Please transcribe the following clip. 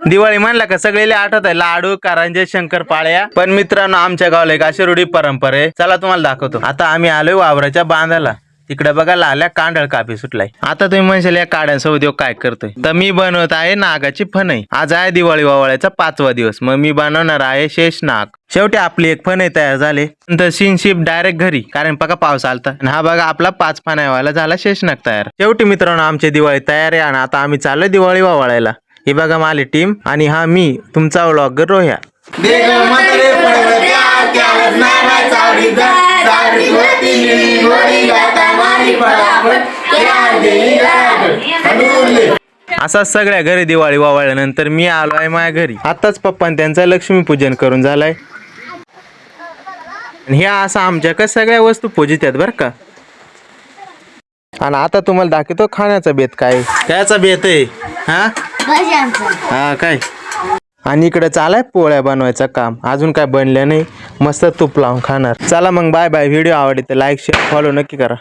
दिवाळी म्हणला का सगळे आठवत आहे लाडू करंजे शंकरपाळ्या. पण मित्रांनो आमच्या गावाला एक अशी रूढी परंपरा आहे, चला तुम्हाला दाखवतो. आता आम्ही आलोय वावराच्या बांधाला. तिकडे बघा लाल्या कांडळ कापी सुटलाय. आता तुम्ही म्हणशाल या काड्यांसोबत काय करतोय, तर मी बनवत आहे नागाची फणई. आज आहे दिवाळी वावळ्याचा 5वा दिवस, मग मी बनवणार आहे शेष नाग. शेवटी आपली एक फणई तयार झाली तर शिनशिप डायरेक्ट घरी, कारण बघा पाऊस आलता. आणि हा बघा आपला 5 फणाईवाला झाला शेषनाग तयार. शेवटी मित्रांनो आमची दिवाळी तयार आहे आणि आता आम्ही चाललोय दिवाळी वावळायला. ही बघा माझी टीम आणि हा मी तुमचा व्लॉगर रोह्या. असा सगळ्या घरी दिवाळी वावळल्यानंतर मी आलो आहे माझ्या घरी. आताच पप्पान त्यांचं लक्ष्मीपूजन करून झालंय. ह्या असं आमच्याकडे सगळ्या वस्तू पूजित आहेत बरं का. आणि आता तुम्हाला दाखवतो खाण्याचा बेत काय. कायचा बेत आहे हा काय. आणि इकडे चालाय पोळ्या बनवायचं काम. अजून काय बनलं नाही, मस्त तूप लावून खाणार. चला मग बाय बाय. व्हिडिओ आवडली तर लाईक शेअर फॉलो नक्की करा.